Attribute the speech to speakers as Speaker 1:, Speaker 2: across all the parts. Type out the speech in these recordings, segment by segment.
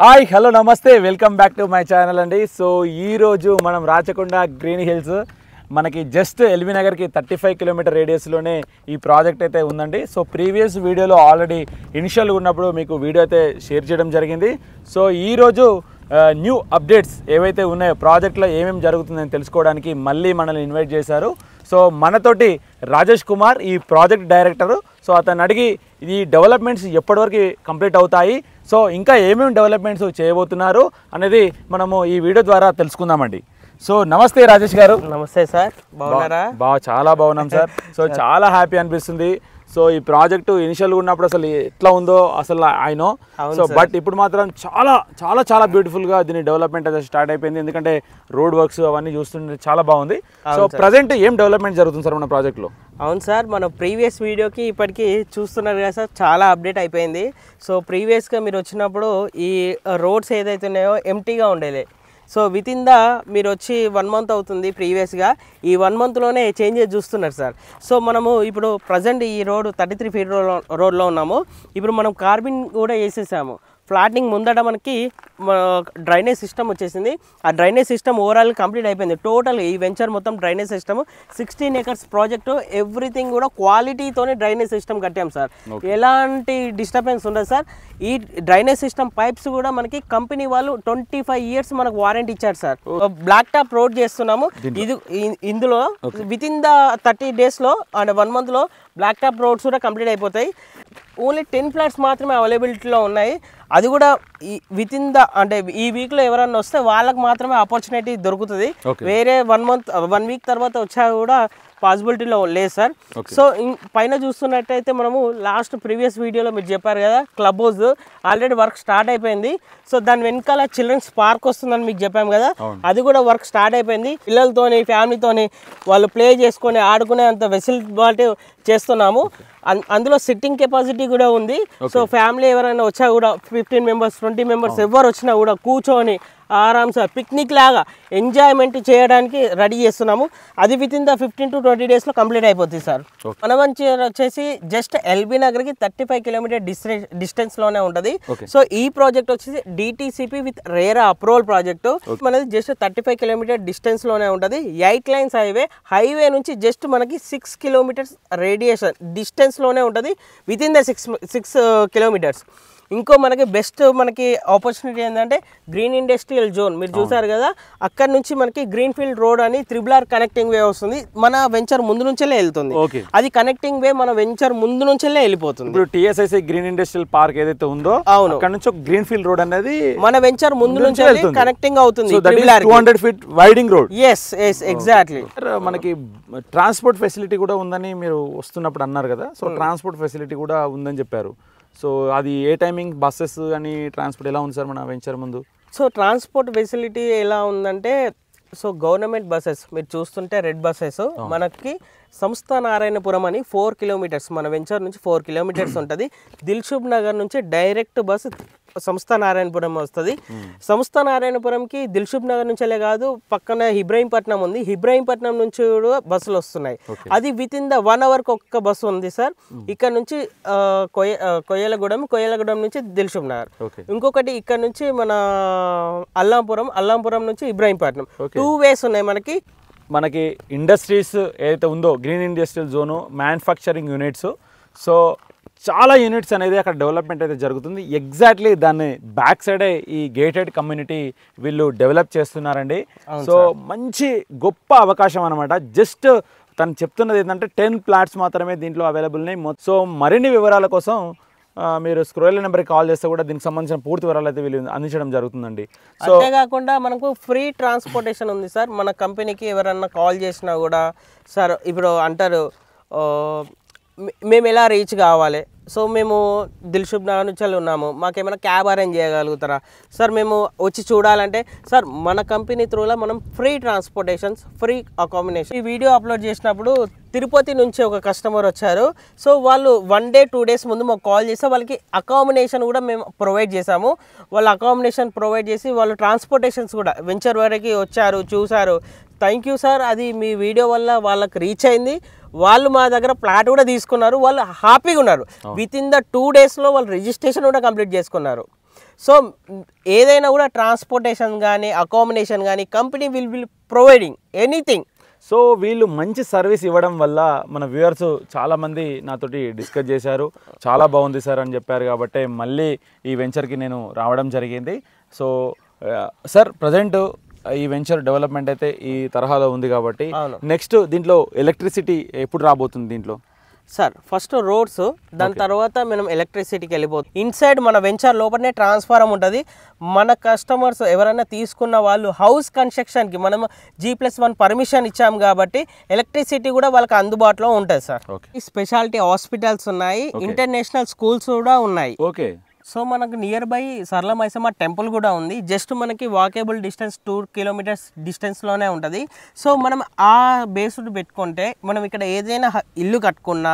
Speaker 1: Hi hello నమస్తే welcome back to my channel అండి. So ఈరోజు మనం రాచకొండ గ్రీన్ హిల్స్ మనకి జస్ట్ ఎల్బీ నగర్కి 35 కిలోమీటర్ రేడియస్లోనే ఈ ప్రాజెక్ట్ అయితే ఉందండి. సో ప్రీవియస్ వీడియోలో ఆల్రెడీ ఇనిషియల్ ఉన్నప్పుడు మీకు వీడియో అయితే షేర్ చేయడం జరిగింది. సో ఈరోజు న్యూ అప్డేట్స్ ఏవైతే ఉన్నాయో ప్రాజెక్ట్లో ఏమేమి జరుగుతుందని తెలుసుకోవడానికి మళ్ళీ మనల్ని ఇన్వైట్ చేశారు. సో మనతోటి రాజేష్ కుమార్ ఈ ప్రాజెక్ట్ డైరెక్టరు. సో అతను అడిగి ఈ డెవలప్మెంట్స్ ఎప్పటివరకు కంప్లీట్ అవుతాయి, సో ఇంకా ఏమేమి డెవలప్మెంట్స్ చేయబోతున్నారు అనేది మనము ఈ వీడియో ద్వారా తెలుసుకుందామండి. సో నమస్తే రాజేష్ గారు.
Speaker 2: నమస్తే సార్, బాగున్నారా?
Speaker 1: చాలా బాగున్నాం సార్. సో చాలా హ్యాపీ అనిపిస్తుంది. సో ఈ ప్రాజెక్టు ఇనిషియల్గా ఉన్నప్పుడు అసలు ఎట్లా ఉందో అసలు ఆయన సో బట్ ఇప్పుడు మాత్రం చాలా చాలా చాలా బ్యూటిఫుల్గా దీని డెవలప్మెంట్ అయితే స్టార్ట్ అయిపోయింది. ఎందుకంటే రోడ్ వర్క్స్ అవన్నీ చూస్తుంటే చాలా బాగుంది. సో ప్రజెంట్ ఏం డెవలప్మెంట్ జరుగుతుంది సార్ మన ప్రాజెక్ట్లో?
Speaker 2: అవును సార్, మన ప్రీవియస్ వీడియోకి ఇప్పటికీ చూస్తున్నారు కదా సార్, చాలా అప్డేట్ అయిపోయింది. సో ప్రీవియస్గా మీరు వచ్చినప్పుడు ఈ రోడ్స్ ఏదైతే ఉన్నాయో ఎంటీగా ఉండేలే. సో విత్ ఇన్ ద మీరు వచ్చి 1 మంత్ అవుతుంది ప్రీవియస్గా, ఈ 1 మంత్లోనే చేంజెస్ చూస్తున్నారు సార్. సో మనము ఇప్పుడు ప్రజెంట్ ఈ రోడ్ 33 ఫీట్ రోడ్లో ఉన్నాము. ఇప్పుడు మనం కార్బిన్ కూడా వేసేసాము. ఫ్లాటింగ్ ముందట మనకి డ్రైనేజ్ సిస్టమ్ వచ్చేసింది. ఆ డ్రైనేజ్ సిస్టమ్ ఓవరాల్ కంప్లీట్ అయిపోయింది. టోటల్ ఈ వెంచర్ మొత్తం drainage system 16 acres project, everything కూడా క్వాలిటీతోనే డ్రైనేజ్ సిస్టమ్ కట్టాం సార్. ఎలాంటి డిస్టర్బెన్స్ ఉండదు సార్. ఈ డ్రైనేజ్ సిస్టమ్ పైప్స్ కూడా మనకి కంపెనీ వాళ్ళు 25 years మనకు వారంటీ ఇచ్చారు సార్. బ్లాక్ టాప్ రోడ్ చేస్తున్నాము. ఇందులో విత్ ఇన్ ద 30 daysలో అండ్ 1 monthలో బ్లాక్ టాప్ రోడ్స్ కూడా కంప్లీట్ అయిపోతాయి. ఓన్లీ 10 flats మాత్రమే అవైలబిలిటీలో ఉన్నాయి. అది కూడా విత్ ఇన్ ద అంటే ఈ వీక్లో ఎవరన్నా వస్తే వాళ్ళకి మాత్రమే ఆపర్చునిటీ దొరుకుతుంది. వేరే 1 week తర్వాత వచ్చా కూడా పాసిబిలిటీలో లేదు సార్. సో పైన చూస్తున్నట్టయితే మనము లాస్ట్ ప్రీవియస్ వీడియోలో మీరు చెప్పారు కదా, club house already work start అయిపోయింది. సో దాని వెనకాల చిల్డ్రన్స్ పార్క్ వస్తుందని మీకు చెప్పాము కదా, అది కూడా వర్క్ స్టార్ట్ అయిపోయింది. పిల్లలతోని ఫ్యామిలీతోని వాళ్ళు ప్లే చేసుకొని ఆడుకునే అంత వెసిలిటీ చేస్తున్నాము. అందులో సిట్టింగ్ కెపాసిటీ కూడా ఉంది. సో ఫ్యామిలీ ఎవరైనా వచ్చా కూడా 15 members 20 members ఎవరు వచ్చినా కూడా కూర్చొని ఆరామ్సే పిక్నిక్ లాగా ఎంజాయ్మెంట్ చేయడానికి రెడీ చేస్తున్నాము. అది విత్ ఇన్ ద 15 to 20 daysలో కంప్లీట్ అయిపోతుంది సార్. మనవంచి వచ్చేసి జస్ట్ ఎల్బీ నగర్కి 35 kilometer డిస్టెన్స్లోనే ఉంటుంది. సో ఈ ప్రాజెక్ట్ వచ్చేసి DTCP with RERA approval project. మనది జస్ట్ 35 kilometer డిస్టెన్స్లోనే ఉంటుంది. 8 lanes హైవే నుంచి జస్ట్ మనకి 6 kilometers రేడియేషన్ డిస్టెన్స్లోనే ఉంటుంది. With in the 6 kilometers. ఇంకో మనకి బెస్ట్ మనకి ఆపర్చునిటీ ఏంటంటే గ్రీన్ ఇండస్ట్రియల్ జోన్ మీరు చూసారు కదా, అక్కడ నుంచి మనకి గ్రీన్ ఫీల్డ్ రోడ్ అని RRR కనెక్టింగ్ వే వస్తుంది. మన వెంచర్ ముందు నుంచే వెళ్తుంది. అది కనెక్టింగ్ వే మన వెంచర్ ముందు నుంచే వెళ్ళిపోతుంది.
Speaker 1: ఇప్పుడు టిఎస్ఐసి గ్రీన్ ఇండస్ట్రియల్ పార్క్ ఏదైతే ఉందో, అవును, అక్కడ నుంచి గ్రీన్ ఫీల్డ్ రోడ్ అనేది మన
Speaker 2: వెంచర్ ముందు నుంచి కనెక్టింగ్ అవుతుంది.
Speaker 1: 200 feet widening road.
Speaker 2: Yes exactly.
Speaker 1: మనకి ట్రాన్స్పోర్ట్ ఫెసిలిటీ కూడా ఉందని మీరు వస్తున్నప్పుడు అన్నారు కదా. సో ట్రాన్స్పోర్ట్ ఫెసిలిటీ కూడా ఉందని చెప్పారు. సో అది ఏ టైమింగ్ బస్సెస్ అని ట్రాన్స్పోర్ట్ ఎలా ఉంది సార్ మన వెంచర్ ముందు?
Speaker 2: సో ట్రాన్స్పోర్ట్ ఫెసిలిటీ ఎలా ఉందంటే, సో గవర్నమెంట్ బస్సెస్ మీరు చూస్తుంటే రెడ్ బస్సెస్ మనకి సంస్థ నారాయణపురం అని 4 kilometers మన వెంచర్ నుంచి 4 kilometers ఉంటుంది. దిల్సుఖ్ నగర్ నుంచి డైరెక్ట్ బస్ సంస్థ నారాయణపురం వస్తుంది. సంస్థ నారాయణపురంకి దిల్సుఖ్ నగర్ నుంచే కాదు, పక్కన ఇబ్రాహీంపట్నం ఉంది, ఇబ్రాహీంపట్నం నుంచి కూడా బస్సులు వస్తున్నాయి. అది విత్ ఇన్ ద 1 hourకి ఒక్క బస్సు ఉంది సార్. ఇక్కడ నుంచి కొయ్యలగూడెం నుంచి దిల్సుఖ్ నగర్. ఇంకొకటి ఇక్కడ నుంచి మన అల్లాంపురం నుంచి ఇబ్రాహీంపట్నం. 2 ways ఉన్నాయి
Speaker 1: మనకి ఇండస్ట్రీస్ ఏదైతే ఉందో green industrial zone, manufacturing units, so చాలా యూనిట్స్ అనేది అక్కడ డెవలప్మెంట్ అయితే జరుగుతుంది. ఎగ్జాక్ట్లీ దాన్ని బ్యాక్ సైడే ఈ గేటెడ్ కమ్యూనిటీ వీళ్ళు డెవలప్ చేస్తున్నారండి. సో మంచి గొప్ప అవకాశం అనమాట. జస్ట్ తను చెప్తున్నది ఏంటంటే 10 flats మాత్రమే దీంట్లో అవైలబుల్ ఉన్నాయి. సో మరిన్ని వివరాల కోసం మీరు స్క్రోల్ నెంబర్కి కాల్ చేస్తే కూడా దీనికి సంబంధించిన పూర్తి వివరాలు అయితే వీళ్ళు అందించడం జరుగుతుందండి.
Speaker 2: సో అంతేకాకుండా మనకు ఫ్రీ ట్రాన్స్పోర్టేషన్ ఉంది సార్. మన కంపెనీకి ఎవరన్నా కాల్ చేసినా కూడా సార్ ఇప్పుడు అంటారు మేము ఎలా రీచ్ కావాలి, సో మేము దిల్సుఖ్ నగర్ నుంచి ఉన్నాము, మాకేమైనా క్యాబ్ అరేంజ్ చేయగలుగుతారా సార్, మేము వచ్చి చూడాలంటే సార్ మన కంపెనీ త్రూలో మనం ఫ్రీ ట్రాన్స్పోర్టేషన్స్, ఫ్రీ అకామిడేషన్. ఈ వీడియో అప్లోడ్ చేసినప్పుడు తిరుపతి నుంచి ఒక కస్టమర్ వచ్చారు. సో వాళ్ళు 1 day 2 days ముందు మాకు కాల్ చేస్తే వాళ్ళకి అకామిడేషన్ కూడా మేము ప్రొవైడ్ చేసాము. వాళ్ళు అకామిడేషన్ ప్రొవైడ్ చేసి వాళ్ళు ట్రాన్స్పోర్టేషన్స్ కూడా వెంచర్ వరకు వచ్చారు, చూసారు. థ్యాంక్ యూ సార్, అది మీ వీడియో వల్ల వాళ్ళకి రీచ్ అయింది. వాళ్ళు మా దగ్గర ప్లాట్ కూడా తీసుకున్నారు. వాళ్ళు హ్యాపీగా ఉన్నారు. విత్ ఇన్ ద 2 daysలో వాళ్ళు రిజిస్ట్రేషన్ కూడా కంప్లీట్ చేసుకున్నారు. సో ఏదైనా కూడా ట్రాన్స్పోర్టేషన్ కానీ అకామిడేషన్ కానీ company will providing anything.
Speaker 1: So వీళ్ళు మంచి సర్వీస్ ఇవ్వడం వల్ల మన వ్యూవర్స్ చాలామంది నాతోటి డిస్కస్ చేశారు, చాలా బాగుంది సార్ అని చెప్పారు. కాబట్టి మళ్ళీ ఈ వెంచర్కి నేను రావడం జరిగింది. సో సార్ ప్రజెంట్ ఈ వెంచర్ డెవలప్మెంట్ అయితే ఈ తరహాలో ఉంది కాబట్టి నెక్స్ట్ దీంట్లో ఎలక్ట్రిసిటీ ఎప్పుడు రాబోతుంది దీంట్లో?
Speaker 2: సార్ ఫస్ట్ రోడ్స్, దాని తర్వాత మనం ఎలక్ట్రిసిటీకి వెళ్ళిపోతుంది. ఇన్సైడ్ మన వెంచర్ లోపలనే ట్రాన్స్ఫార్మర్ ఉంటుంది. మన కస్టమర్స్ ఎవరైనా తీసుకున్న వాళ్ళు హౌస్ కన్స్ట్రక్షన్కి మనం G+1 పర్మిషన్ ఇచ్చాము కాబట్టి ఎలక్ట్రిసిటీ కూడా వాళ్ళకి అందుబాటులో ఉంటుంది సార్. స్పెషాలిటీ హాస్పిటల్స్ ఉన్నాయి, ఇంటర్నేషనల్ స్కూల్స్ కూడా ఉన్నాయి.
Speaker 1: ఓకే.
Speaker 2: సో మనకు నియర్ బై సరళ మైసమ్మ టెంపుల్ కూడా ఉంది. జస్ట్ మనకి వాకేబుల్ డిస్టెన్స్ 2 కిలోమీటర్స్ డిస్టెన్స్లోనే ఉంటుంది. సో మనం ఆ బేస్డ్ పెట్టుకుంటే మనం ఇక్కడ ఏదైనా ఇల్లు కట్టుకున్నా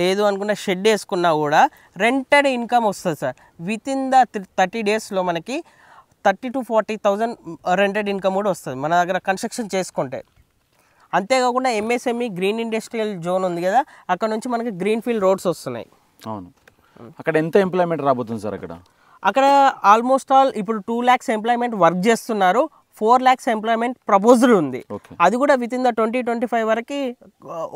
Speaker 2: లేదు అనుకున్న షెడ్ వేసుకున్నా కూడా రెంటెడ్ ఇన్కమ్ వస్తుంది సార్. విత్ ఇన్ ద 30 డేస్లో మనకి 30,000 to 40,000 రెంటెడ్ ఇన్కమ్ కూడా వస్తుంది మన దగ్గర కన్స్ట్రక్షన్ చేసుకుంటే. అంతేకాకుండా MSME గ్రీన్ ఇండస్ట్రియల్ జోన్ ఉంది కదా, అక్కడ నుంచి మనకి గ్రీన్ ఫీల్డ్ రోడ్స్ వస్తున్నాయి.
Speaker 1: అవును. అక్కడ ఎంత ఎంప్లాయ్మెంట్ రాబోతుంది సార్?
Speaker 2: అక్కడ ఆల్మోస్ట్ ఆల్ ఇప్పుడు 2 lakhs ఎంప్లాయ్మెంట్ వర్క్ చేస్తున్నారు. 4 lakhs ఎంప్లాయ్మెంట్ ప్రపోజల్ ఉంది. అది కూడా విత్ ఇన్ ద 2025 వరకు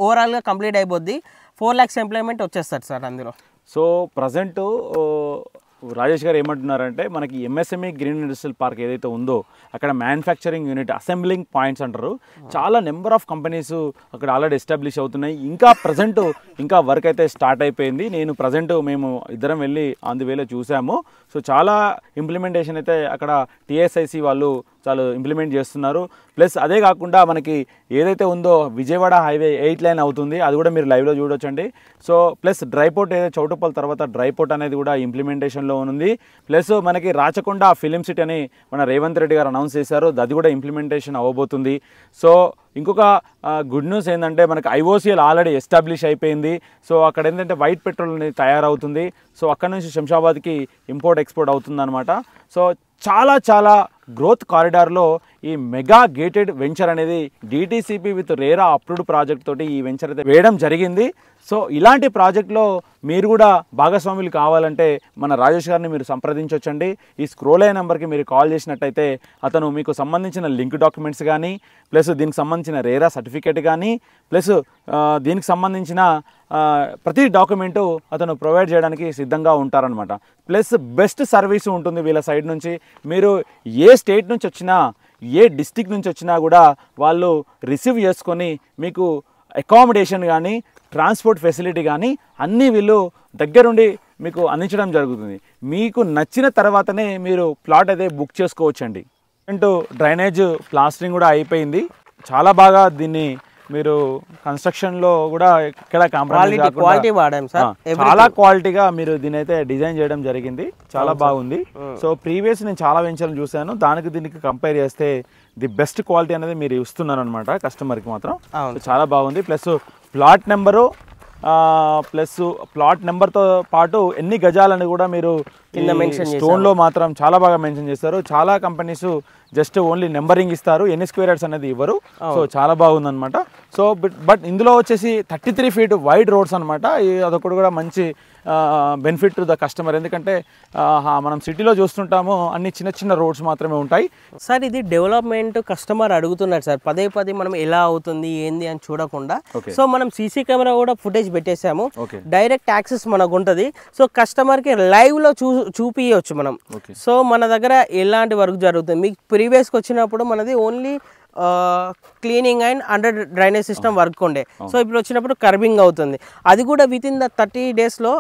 Speaker 2: ఓవరాల్గా కంప్లీట్ అయిపోద్ది. 4 lakhs ఎంప్లాయ్మెంట్ వచ్చేస్తారు సార్ అందులో.
Speaker 1: సో ప్రజెంట్ రాజేష్ గారు ఏమంటున్నారంటే మనకి MSME గ్రీన్ ఇండస్ట్రియల్ పార్క్ ఏదైతే ఉందో అక్కడ మ్యానుఫ్యాక్చరింగ్ యూనిట్, అసెంబ్లింగ్ పాయింట్స్ అంటారు, చాలా నెంబర్ ఆఫ్ కంపెనీస్ అక్కడ ఆల్రెడీ ఎస్టాబ్లిష్ అవుతున్నాయి. ఇంకా ప్రజెంట్ ఇంకా వర్క్ అయితే స్టార్ట్ అయిపోయింది. నేను ప్రజెంట్ మేము ఇద్దరం వెళ్ళి అందువేళ చూసాము. సో చాలా ఇంప్లిమెంటేషన్ అయితే అక్కడ TSIC వాళ్ళు చాలా ఇంప్లిమెంట్ చేస్తున్నారు. ప్లస్ అదే కాకుండా మనకి ఏదైతే ఉందో విజయవాడ హైవే 8 లైన్ అవుతుంది, అది కూడా మీరు లైవ్లో చూడొచ్చండి. సో ప్లస్ డ్రైపోర్ట్ ఏదైతే చౌటుప్పల్ తర్వాత డ్రైపోర్ట్ అనేది కూడా ఇంప్లిమెంటేషన్లో ఉంది. ప్లస్ మనకి రాచకొండ ఫిలిం సిటీ అని మన రేవంత్ రెడ్డి గారు అనౌన్స్ చేశారు, అది కూడా ఇంప్లిమెంటేషన్ అవ్వబోతుంది. సో ఇంకొక గుడ్ న్యూస్ ఏంటంటే మనకి IOCL ఆల్రెడీ ఎస్టాబ్లిష్ అయిపోయింది. సో అక్కడ ఏంటంటే వైట్ పెట్రోల్ అనేది తయారవుతుంది. సో అక్కడ నుంచి శంషాబాద్కి ఇంపోర్ట్ ఎక్స్పోర్ట్ అవుతుందన్నమాట. సో చాలా చాలా గ్రోత్ కారిడార్లో ఈ మెగా గేటెడ్ వెంచర్ అనేది DTCP with RERA approved project తోటి ఈ వెంచర్ అయితే వేయడం జరిగింది. సో ఇలాంటి ప్రాజెక్ట్లో మీరు కూడా భాగస్వాములు కావాలంటే మన రాజేష్ గారిని మీరు సంప్రదించవచ్చండి. ఈ స్క్రోల్ అయ్యే నెంబర్కి మీరు కాల్ చేసినట్టయితే అతను మీకు సంబంధించిన లింక్ డాక్యుమెంట్స్ కానీ, ప్లస్ దీనికి సంబంధించిన రేరా సర్టిఫికేట్ కానీ, ప్లస్ దీనికి సంబంధించిన ప్రతి డాక్యుమెంటు అతను ప్రొవైడ్ చేయడానికి సిద్ధంగా ఉంటారనమాట. ప్లస్ బెస్ట్ సర్వీస్ ఉంటుంది వీళ్ళ సైడ్ నుంచి. మీరు ఏ స్టేట్ నుంచి వచ్చినా, ఏ డిస్టిక్ నుంచి వచ్చినా కూడా వాళ్ళు రిసీవ్ చేసుకొని మీకు అకామిడేషన్ కానీ, ట్రాన్స్పోర్ట్ ఫెసిలిటీ కానీ అన్నీ వీళ్ళు దగ్గరుండి మీకు అందించడం జరుగుతుంది. మీకు నచ్చిన తర్వాతనే మీరు ప్లాట్ అయితే బుక్ చేసుకోవచ్చండి. అంటూ డ్రైనేజ్ ప్లాస్టరింగ్ కూడా అయిపోయింది. చాలా బాగా దీన్ని మీరు కన్స్ట్రక్షన్లో కూడా ఎక్కడ కాంప్రమైజ్ కాకుండా చాలా క్వాలిటీగా మీరు దీని అయితే డిజైన్ చేయడం జరిగింది. చాలా బాగుంది. సో ప్రీవియస్ నేను చాలా వెంచర్లు చూశాను, దానికి దీనికి కంపేర్ చేస్తే ది బెస్ట్ క్వాలిటీ అనేది మీరు ఇస్తున్నారు అనమాట కస్టమర్కి మాత్రం. చాలా బాగుంది. Plus plot number, plus plot నెంబర్తో పాటు ఎన్ని గజాలని కూడా మీరు స్టోన్లో మాత్రం చాలా బాగా మెన్షన్ చేస్తారు. చాలా కంపెనీస్ జస్ట్ ఓన్లీ నెంబరింగ్ ఇస్తారు, ఎన్ని స్క్వేర్ యార్డ్స్ అనేది ఇవ్వరు. సో చాలా బాగుందన్నమాట. సో బట్ ఇందులో వచ్చేసి 33 feet వైడ్ రోడ్స్ అనమాట. అదొకటి కూడా మంచి బెనిఫిట్ టు ద కస్టమర్. ఎందుకంటే మనం సిటీలో చూస్తుంటాము అన్ని చిన్న చిన్న రోడ్స్ మాత్రమే ఉంటాయి.
Speaker 2: సార్ ఇది డెవలప్మెంట్ కస్టమర్ అడుగుతున్నారు సార్, పదే పదే మనం ఎలా అవుతుంది ఏంది అని చూడకుండా. సో మనం CC కెమెరా కూడా ఫుటేజ్ పెట్టేసాము, డైరెక్ట్ యాక్సెస్ మనకు ఉంటుంది. సో కస్టమర్కి లైవ్లో చూపించవచ్చు మనం. సో మన దగ్గర ఎలాంటి వర్క్ జరుగుతుంది, మీకు ప్రీవియస్కి వచ్చినప్పుడు మనది only cleaning and under drainage system work ఉండే. సో ఇప్పుడు వచ్చినప్పుడు కర్బింగ్ అవుతుంది, అది కూడా విత్ ఇన్ ద 30 daysలో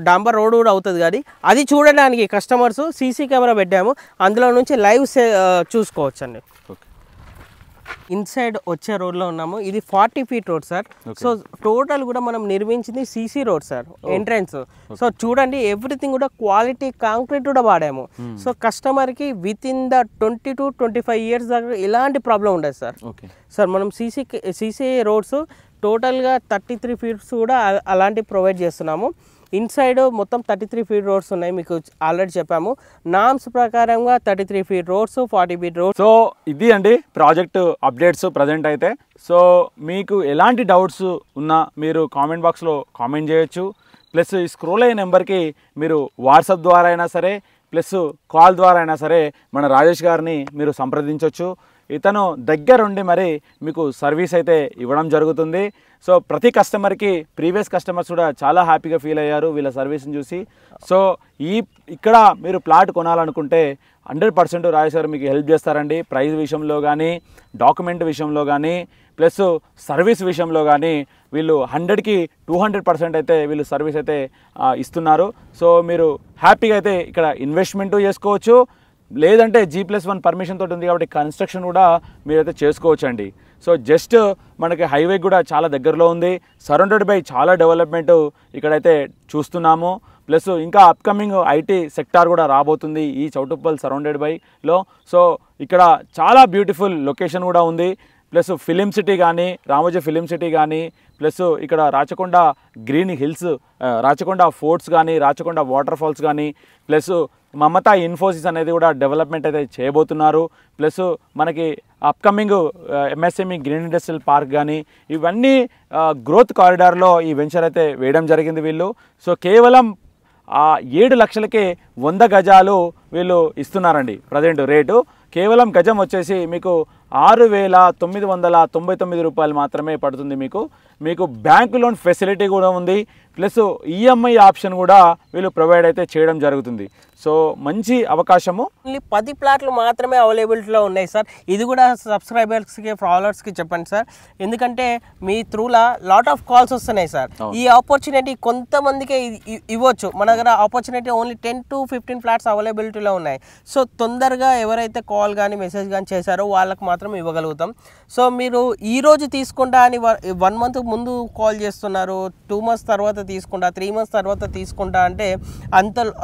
Speaker 2: డాంబర్ రోడ్ కూడా అవుతుంది. కానీ అది చూడడానికి కస్టమర్స్ CC కెమెరా పెట్టాము, అందులో నుంచి లైవ్ చూసుకోవచ్చు అండి. ఇన్సైడ్ వచ్చే రోడ్లో ఉన్నాము. ఇది 40 feet road sir. So total కూడా మనం నిర్మించింది CC road sir, entrance. So చూడండి ఎవ్రీథింగ్ కూడా క్వాలిటీ కాంక్రీట్ కూడా వాడాము. సో కస్టమర్కి with in the 20 to 25 years దాకా ఎలాంటి ప్రాబ్లం ఉండదు సార్. సార్ మనం CC రోడ్స్ టోటల్గా 33 feet కూడా అలాంటివి ప్రొవైడ్ చేస్తున్నాము. ఇన్సైడ్ మొత్తం 33 feet రోడ్స్ ఉన్నాయి, మీకు ఆల్రెడీ చెప్పాము. నామ్స్ ప్రకారంగా 33 feet roads, 40 feet roads.
Speaker 1: So ఇది అండి ప్రాజెక్ట్ అప్డేట్స్ ప్రజెంట్ అయితే. సో మీకు ఎలాంటి డౌట్స్ ఉన్నా మీరు కామెంట్ బాక్స్లో కామెంట్ చేయొచ్చు. ప్లస్ ఈ స్క్రోల్ అయ్యే నెంబర్కి మీరు వాట్సాప్ ద్వారా అయినా సరే, ప్లస్ కాల్ ద్వారా అయినా సరే మన రాజేష్ గారిని మీరు సంప్రదించవచ్చు. ఇతను దగ్గరుండి మరి మీకు సర్వీస్ అయితే ఇవ్వడం జరుగుతుంది. సో ప్రతి కస్టమర్కి ప్రీవియస్ కస్టమర్స్ కూడా చాలా హ్యాపీగా ఫీల్ అయ్యారు వీళ్ళ సర్వీస్ని చూసి. సో ఇక్కడ మీరు ప్లాట్ కొనాలనుకుంటే 100% రాజేష్ గారు మీకు హెల్ప్ చేస్తారండి. ప్రైస్ విషయంలో కానీ, డాక్యుమెంట్ విషయంలో కానీ, ప్లస్ సర్వీస్ విషయంలో కానీ వీళ్ళు 100కి 200% అయితే వీళ్ళు సర్వీస్ అయితే ఇస్తున్నారు. సో మీరు హ్యాపీగా అయితే ఇక్కడ ఇన్వెస్ట్మెంట్ చేసుకోవచ్చు, లేదంటే G+1 పర్మిషన్ తోటి ఉంది కాబట్టి కన్స్ట్రక్షన్ కూడా మీరైతే చేసుకోవచ్చు అండి. సో జస్ట్ మనకి హైవే కూడా చాలా దగ్గరలో ఉంది, సరౌండెడ్ బై చాలా డెవలప్మెంట్ ఇక్కడైతే చూస్తున్నాము. ప్లస్ ఇంకా అప్కమింగ్ ఐటీ సెక్టార్ కూడా రాబోతుంది ఈ చౌటుప్పల్ సరౌండెడ్ బైలో. సో ఇక్కడ చాలా బ్యూటిఫుల్ లొకేషన్ కూడా ఉంది. ప్లస్ ఫిలిం సిటీ కానీ, రామోజీ ఫిలిం సిటీ కానీ, ప్లస్ ఇక్కడ Rachakonda green hills, Rachakonda forts కానీ, రాచకొండ వాటర్ ఫాల్స్ కానీ, ప్లస్ మమతా ఇన్ఫోసిస్ అనేది కూడా డెవలప్మెంట్ అయితే చేయబోతున్నారు. ప్లస్ మనకి upcoming MSME green industrial park కానీ, ఇవన్నీ గ్రోత్ కారిడార్లో ఈ వెంచర్ అయితే వేయడం జరిగింది వీళ్ళు. సో కేవలం 7 లక్షలకే 100 గజాలు వీళ్ళు ఇస్తున్నారండి ప్రజెంట్ రేటు. కేవలం గజం వచ్చేసి మీకు 6,999 రూపాయలు మాత్రమే పడుతుంది. మీకు బ్యాంక్ లోన్ ఫెసిలిటీ కూడా ఉంది, ప్లస్ EMI ఆప్షన్ కూడా వీళ్ళు ప్రొవైడ్ అయితే చేయడం జరుగుతుంది. సో మంచి అవకాశము.
Speaker 2: ఓన్లీ 10 ప్లాట్లు మాత్రమే అవైలబిలిటీలో ఉన్నాయి సార్. ఇది కూడా సబ్స్క్రైబర్స్కి, ఫాలోవర్స్కి చెప్పండి సార్, ఎందుకంటే మీ త్రూలా లాట్ ఆఫ్ కాల్స్ వస్తున్నాయి సార్. ఈ ఆపర్చునిటీ కొంతమందికే ఇవ్వచ్చు. మన దగ్గర ఆపర్చునిటీ ఓన్లీ 10 to 15 ఫ్లాట్స్ అవైలబిలిటీలో ఉన్నాయి. సో తొందరగా ఎవరైతే కాల్ కానీ మెసేజ్ కానీ చేశారో వాళ్ళకి మాత్రం ఇవ్వగలుగుతాం. సో మీరు ఈరోజు తీసుకుంటా అని 1 మంత్ ముందు కాల్ చేస్తున్నారు, 2 మంత్స్ తర్వాత తీసుకుంటా, 3 మంత్స్ తర్వాత తీసుకుంటా అంటే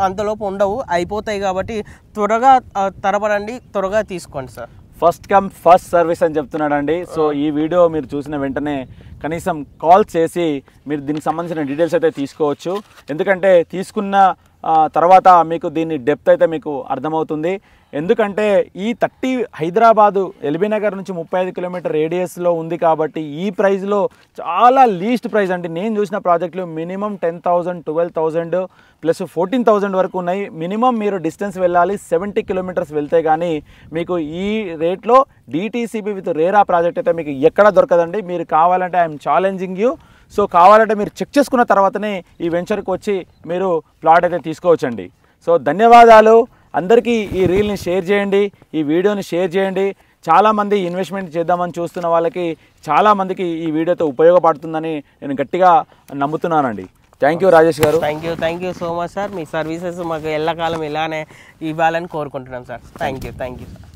Speaker 2: అంతలోపు ఉండవు, అయిపోతాయి. కాబట్టి త్వరగా తరబడండి, త్వరగా తీసుకోండి sir.
Speaker 1: First come first service అని చెప్తున్నాడండి. సో ఈ వీడియో మీరు చూసిన వెంటనే కనీసం కాల్ చేసి మీరు దీనికి సంబంధించిన డీటెయిల్స్ అయితే తీసుకోవచ్చు. ఎందుకంటే తీసుకున్న తర్వాత మీకు దీని డెప్త్ అయితే మీకు అర్థమవుతుంది. ఎందుకంటే ఈ 30 హైదరాబాదు ఎల్బీ నగర్ నుంచి 35 కిలోమీటర్ రేడియస్లో ఉంది కాబట్టి ఈ ప్రైస్లో చాలా లీస్ట్ ప్రైస్ అండి. నేను చూసిన ప్రాజెక్టులు మినిమం 10,000, 12,000 ప్లస్ 14,000 వరకు ఉన్నాయి. మినిమం మీరు డిస్టెన్స్ వెళ్ళాలి, 70 కిలోమీటర్స్ వెళ్తే కానీ మీకు ఈ రేట్లో DTCP విత్ రేరా ప్రాజెక్ట్ అయితే మీకు ఎక్కడా దొరకదండి. మీరు కావాలంటే ఐఎమ్ ఛాలెంజింగ్ యూ. సో కావాలంటే మీరు చెక్ చేసుకున్న తర్వాతనే ఈ వెంచర్కి వచ్చి మీరు ప్లాట్ అయితే తీసుకోవచ్చండి. సో ధన్యవాదాలు. అందరికీ ఈ రీల్ని షేర్ చేయండి, ఈ వీడియోని షేర్ చేయండి. చాలామంది ఇన్వెస్ట్మెంట్ చేద్దామని చూస్తున్న వాళ్ళకి చాలామందికి ఈ వీడియోతో ఉపయోగపడుతుందని నేను గట్టిగా నమ్ముతున్నానండి. థ్యాంక్ యూ రాజేష్ గారు.
Speaker 2: Thank you so much sir. Me services మాకు ఎల్లకాలం ఇలానే ఇవ్వాలని కోరుకుంటున్నాం సార్. Thank you sir.